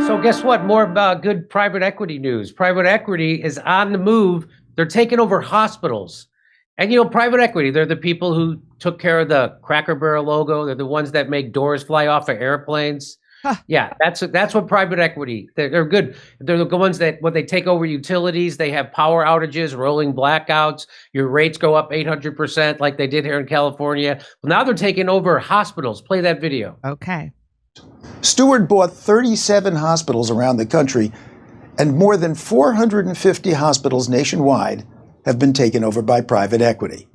So guess what? More about good private equity news. Private equity is on the move. They're taking over hospitals. And, private equity, they're the people who took care of the Cracker Barrel logo. They're the ones that make doors fly off of airplanes. Huh. Yeah, that's what private equity, they're good. They're the ones that when they take over utilities, they have power outages, rolling blackouts. Your rates go up 800% like they did here in California. Well, now they're taking over hospitals. Play that video. Okay. Stewart bought 37 hospitals around the country, and more than 450 hospitals nationwide have been taken over by private equity,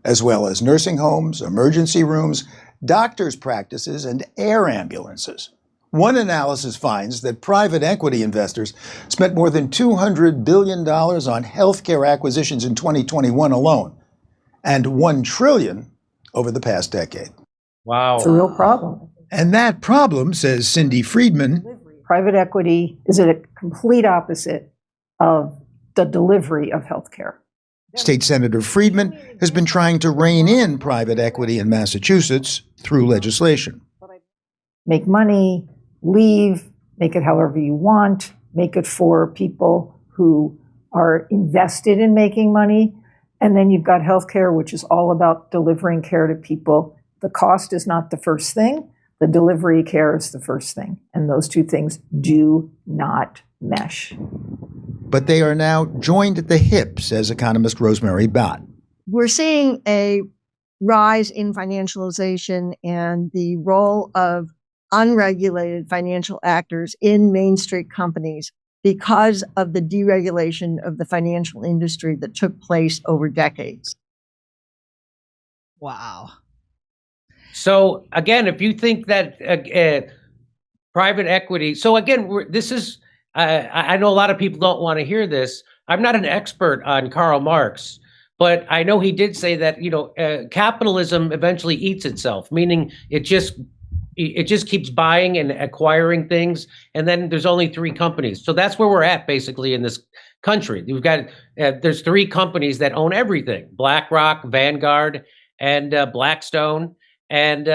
as well as nursing homes, emergency rooms, doctors' practices, and air ambulances. One analysis finds that private equity investors spent more than $200 billion on healthcare acquisitions in 2021 alone, and $1 trillion over the past decade. Wow. It's a real problem. And that problem, says Cindy Friedman, Private equity is a complete opposite of the delivery of healthcare. State Senator Friedman has been trying to rein in private equity in Massachusetts through legislation. Make money, leave, make it however you want, make it for people who are invested in making money. And then you've got healthcare, which is all about delivering care to people. The cost is not the first thing. The delivery care is the first thing. And those two things do not mesh. But they are now joined at the hip, says economist Rosemary Bott. We're seeing a rise in financialization and the role of unregulated financial actors in Main Street companies because of the deregulation of the financial industry that took place over decades. Wow. So again, if you think that private equity, so again, this is, I know a lot of people don't want to hear this. I'm not an expert on Karl Marx, but I know he did say that, capitalism eventually eats itself, meaning it just keeps buying and acquiring things. And then there's only three companies. So that's where we're at basically in this country. We've got, there's three companies that own everything: BlackRock, Vanguard, and Blackstone. And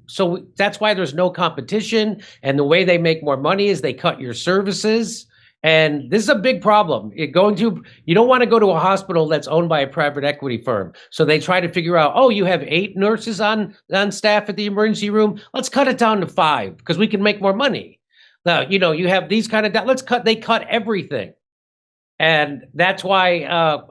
so that's why there's no competition. And the way they make more money is they cut your services. And this is a big problem. You don't want to go to a hospital that's owned by a private equity firm. So they try to figure out, oh, you have 8 nurses on staff at the emergency room. Let's cut it down to 5 because we can make more money. Now, you have these kind of, they cut everything. And that's why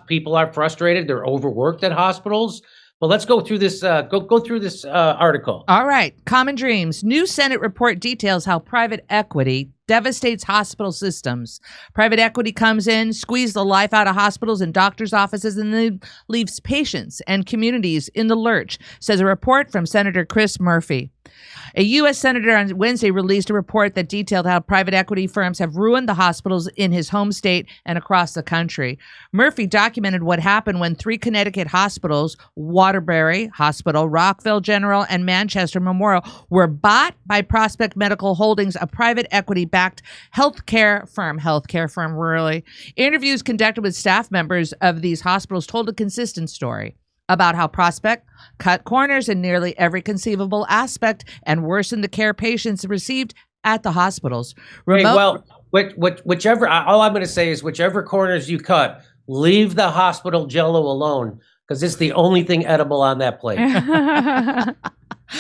people are frustrated. They're overworked at hospitals. Well, let's go through this. Go through this article. All right. Common Dreams. New Senate report details how private equity devastates hospital systems. Private equity comes in, squeezes the life out of hospitals and doctors' offices, and then leaves patients and communities in the lurch, says a report from Senator Chris Murphy. A U.S. senator on Wednesday released a report that detailed how private equity firms have ruined the hospitals in his home state and across the country. Murphy documented what happened when 3 Connecticut hospitals, Waterbury Hospital, Rockville General, and Manchester Memorial, were bought by Prospect Medical Holdings, a private equity-backed healthcare firm, really. Interviews conducted with staff members of these hospitals told a consistent story about how Prospect cut corners in nearly every conceivable aspect and worsened the care patients received at the hospitals. Whichever, all I'm going to say is whichever corners you cut, leave the hospital jello alone because it's the only thing edible on that plate.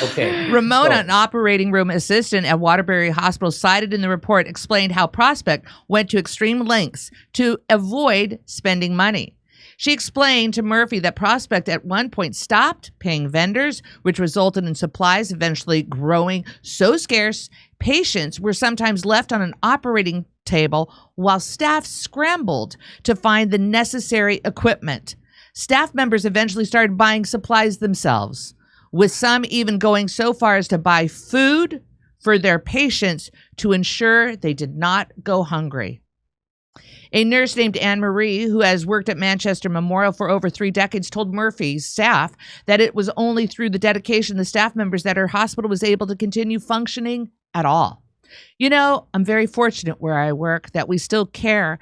Okay. Ramona, an operating room assistant at Waterbury Hospital, cited in the report, explained how Prospect went to extreme lengths to avoid spending money. She explained to Murphy that Prospect at one point stopped paying vendors, which resulted in supplies eventually growing so scarce, patients were sometimes left on an operating table while staff scrambled to find the necessary equipment. Staff members eventually started buying supplies themselves, with some even going so far as to buy food for their patients to ensure they did not go hungry. A nurse named Anne Marie, who has worked at Manchester Memorial for over 3 decades, told Murphy's staff that it was only through the dedication of the staff members that her hospital was able to continue functioning at all. I'm very fortunate where I work that we still care,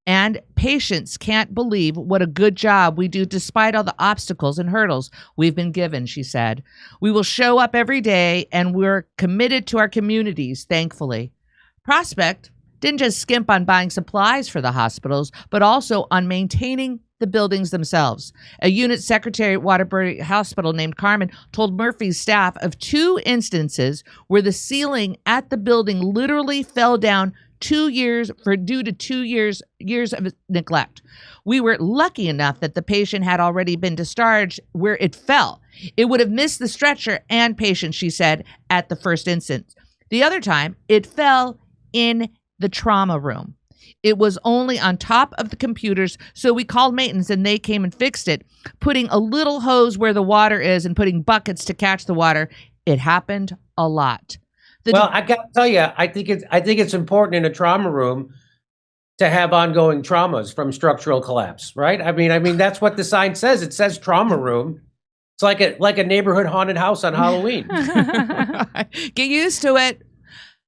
and patients can't believe what a good job we do despite all the obstacles and hurdles we've been given, she said. We will show up every day, and we're committed to our communities, thankfully. Prospect didn't just skimp on buying supplies for the hospitals, but also on maintaining the buildings themselves. A unit secretary at Waterbury Hospital named Carmen told Murphy's staff of 2 instances where the ceiling at the building literally fell down 2 years due to 2 years of neglect. We were lucky enough that the patient had already been discharged where it fell. It would have missed the stretcher and patient, she said, at the first instance. The other time, it fell in the trauma room. It was only on top of the computers, so we called maintenance and they came and fixed it, putting a little hose where the water is and putting buckets to catch the water. It happened a lot. Well, I got to tell you, I think it's important in a trauma room to have ongoing traumas from structural collapse, right? I mean that's what the sign says. It says trauma room. It's like a neighborhood haunted house on Halloween. Get used to it.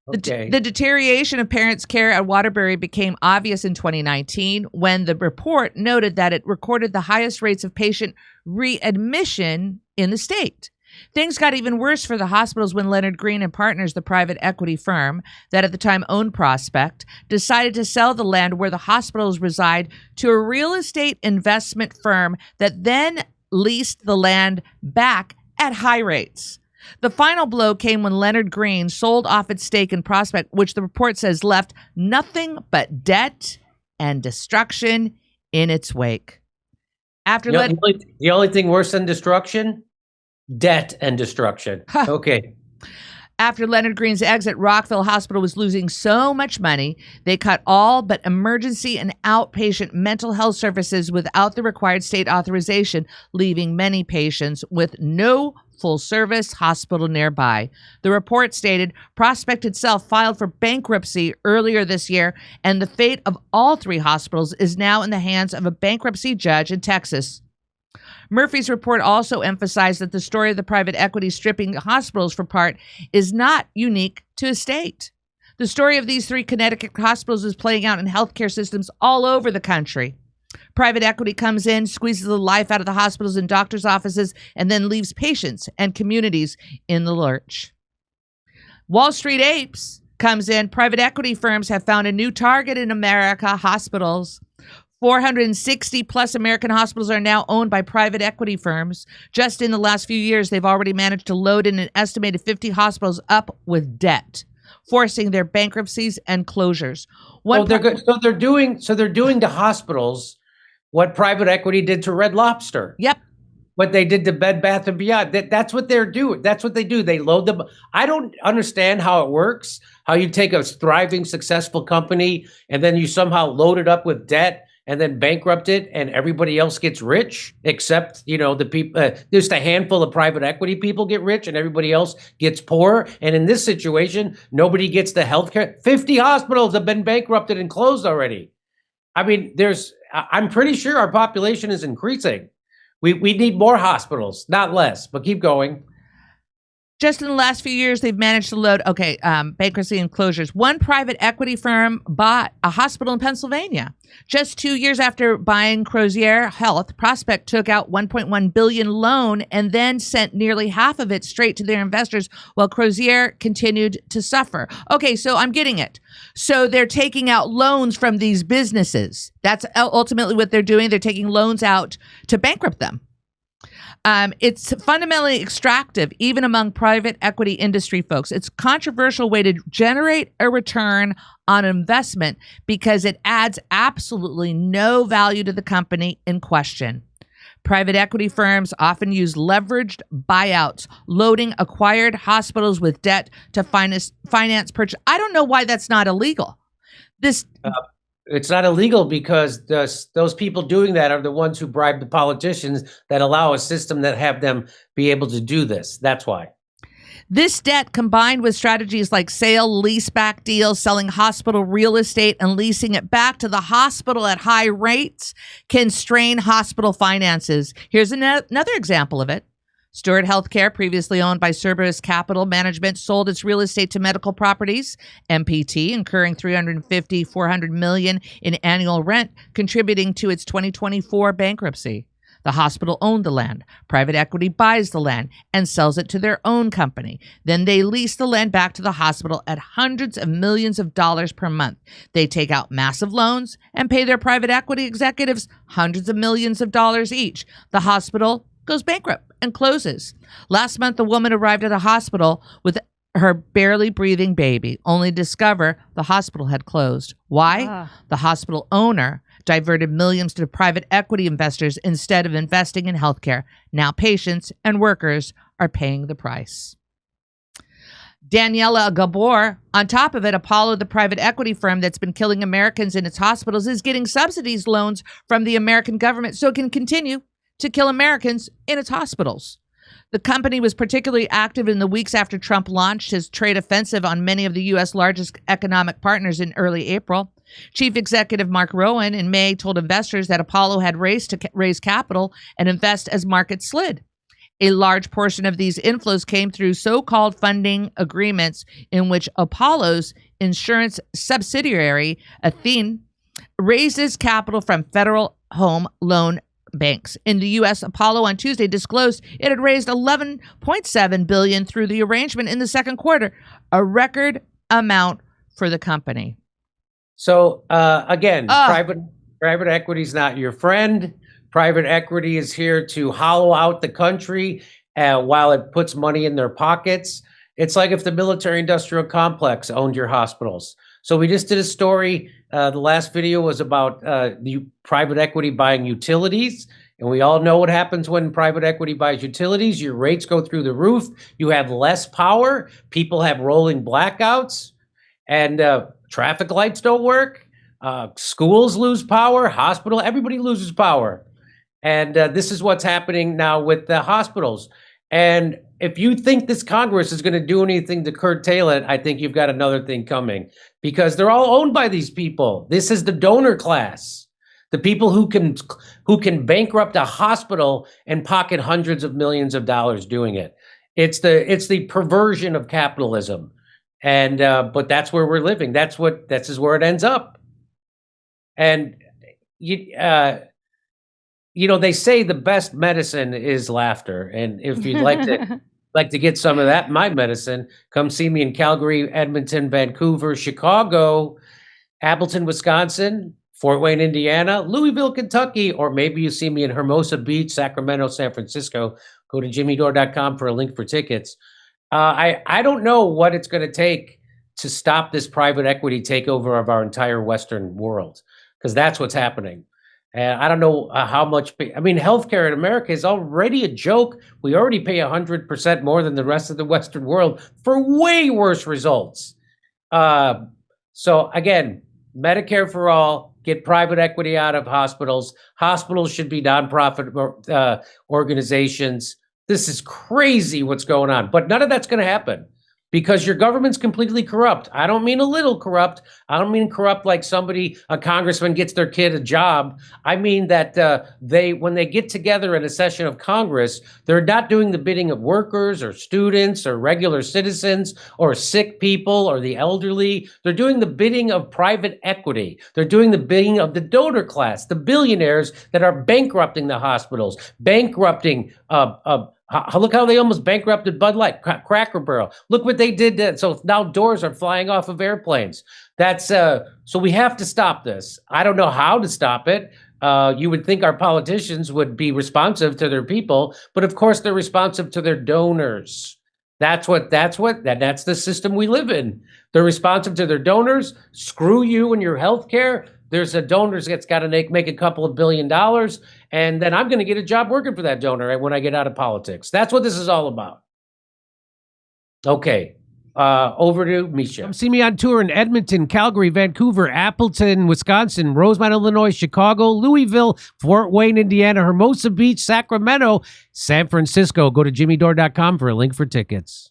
Okay. The deterioration of parents' care at Waterbury became obvious in 2019 when the report noted that it recorded the highest rates of patient readmission in the state. Things got even worse for the hospitals when Leonard Green and Partners, the private equity firm that at the time owned Prospect, decided to sell the land where the hospitals reside to a real estate investment firm that then leased the land back at high rates. The final blow came when Leonard Green sold off its stake in Prospect, which the report says left nothing but debt and destruction in its wake. The only thing worse than destruction? Debt and destruction. Okay. After Leonard Green's exit, Rockville Hospital was losing so much money, they cut all but emergency and outpatient mental health services without the required state authorization, leaving many patients with no full-service hospital nearby. The report stated Prospect itself filed for bankruptcy earlier this year, and the fate of all 3 hospitals is now in the hands of a bankruptcy judge in Texas. Murphy's report also emphasized that the story of the private equity stripping hospitals for part is not unique to a state. The story of these 3 Connecticut hospitals is playing out in healthcare systems all over the country. Private equity comes in, squeezes the life out of the hospitals and doctors' offices, and then leaves patients and communities in the lurch. Wall Street apes comes in. Private equity firms have found a new target in America, hospitals. 460 plus American hospitals are now owned by private equity firms. Just in the last few years, they've already managed to load in an estimated 50 hospitals up with debt, forcing their bankruptcies and closures. They're doing to hospitals what private equity did to Red Lobster. Yep. What they did to Bed Bath & Beyond. That's what they're doing. That's what they do. They load them. I don't understand how it works, how you take a thriving, successful company and then you somehow load it up with debt and then bankrupt it and everybody else gets rich, except, the people, just a handful of private equity people get rich and everybody else gets poor. And in this situation, nobody gets the health care. 50 hospitals have been bankrupted and closed already. I mean, I'm pretty sure our population is increasing. We need more hospitals, not less, but keep going. Just in the last few years, they've managed to load, bankruptcy and closures. One private equity firm bought a hospital in Pennsylvania. Just 2 years after buying Crozier Health, Prospect took out $1.1 billion loan and then sent nearly half of it straight to their investors while Crozier continued to suffer. Okay, so I'm getting it. So they're taking out loans from these businesses. That's ultimately what they're doing. They're taking loans out to bankrupt them. It's fundamentally extractive, even among private equity industry folks. It's a controversial way to generate a return on investment because it adds absolutely no value to the company in question. Private equity firms often use leveraged buyouts, loading acquired hospitals with debt to finance purchase. I don't know why that's not illegal. It's not illegal because those people doing that are the ones who bribe the politicians that allow a system that have them be able to do this. That's why. This debt, combined with strategies like sale-leaseback deals, selling hospital real estate and leasing it back to the hospital at high rates, can strain hospital finances. Here's another example of it. Stewart Healthcare, previously owned by Cerberus Capital Management, sold its real estate to medical properties, MPT, incurring $350-400 million in annual rent, contributing to its 2024 bankruptcy. The hospital owned the land. Private equity buys the land and sells it to their own company. Then they lease the land back to the hospital at hundreds of millions of dollars per month. They take out massive loans and pay their private equity executives hundreds of millions of dollars each. The hospital goes bankrupt and closes. Last month, a woman arrived at a hospital with her barely breathing baby, only to discover the hospital had closed. Why? The hospital owner diverted millions to private equity investors instead of investing in healthcare. Now patients and workers are paying the price. Daniela Gabor, on top of it, Apollo, the private equity firm that's been killing Americans in its hospitals, is getting subsidies loans from the American government so it can continue to kill Americans in its hospitals. The company was particularly active in the weeks after Trump launched his trade offensive on many of the U.S. largest economic partners in early April. Chief Executive Mark Rowan in May told investors that Apollo had raced to raise capital and invest as markets slid. A large portion of these inflows came through so-called funding agreements in which Apollo's insurance subsidiary, Athene, raises capital from federal home loan banks. In the U.S., Apollo on Tuesday disclosed it had raised $11.7 billion through the arrangement in the second quarter, a record amount for the company. So again, private equity is not your friend. Private equity is here to hollow out the country while it puts money in their pockets. It's like if the military-industrial complex owned your hospitals. So we just did a story. The last video was about the private equity buying utilities. And we all know what happens when private equity buys utilities. Your rates go through the roof. You have less power. People have rolling blackouts. And traffic lights don't work. Schools lose power. Everybody loses power. And this is what's happening now with the hospitals. And if you think this Congress is going to do anything to curtail it, I think you've got another thing coming, because they're all owned by these people. This is the donor class, the people who can bankrupt a hospital and pocket hundreds of millions of dollars doing it. It's the perversion of capitalism, and but that's where we're living. This is where it ends up. And they say the best medicine is laughter. And if you'd like to get some of that, my medicine, come see me in Calgary, Edmonton, Vancouver, Chicago, Appleton, Wisconsin, Fort Wayne, Indiana, Louisville, Kentucky, or maybe you see me in Hermosa Beach, Sacramento, San Francisco. Go to jimmydore.com for a link for tickets. I don't know what it's going to take to stop this private equity takeover of our entire Western world, because that's what's happening. And I don't know how much. I mean, healthcare in America is already a joke. We already pay 100% more than the rest of the Western world for way worse results. So again, Medicare for all, get private equity out of hospitals. Hospitals should be nonprofit organizations. This is crazy what's going on, but none of that's going to happen because your government's completely corrupt. I don't mean a little corrupt. I don't mean corrupt like a congressman gets their kid a job. I mean that when they get together in a session of Congress, they're not doing the bidding of workers or students or regular citizens or sick people or the elderly. They're doing the bidding of private equity. They're doing the bidding of the donor class, the billionaires that are bankrupting the hospitals, bankrupting look how they almost bankrupted Bud Light, Cracker Barrel. Look what they did. So now doors are flying off of airplanes. That's so we have to stop this. I don't know how to stop it. You would think our politicians would be responsive to their people, but of course they're responsive to their donors. That's the system we live in. They're responsive to their donors. Screw you and your health care. There's a donor that's got to make a couple of $1 billion, and then I'm going to get a job working for that donor when I get out of politics. That's what this is all about. Okay, over to Misha. Come see me on tour in Edmonton, Calgary, Vancouver, Appleton, Wisconsin, Rosemont, Illinois, Chicago, Louisville, Fort Wayne, Indiana, Hermosa Beach, Sacramento, San Francisco. Go to jimmydore.com for a link for tickets.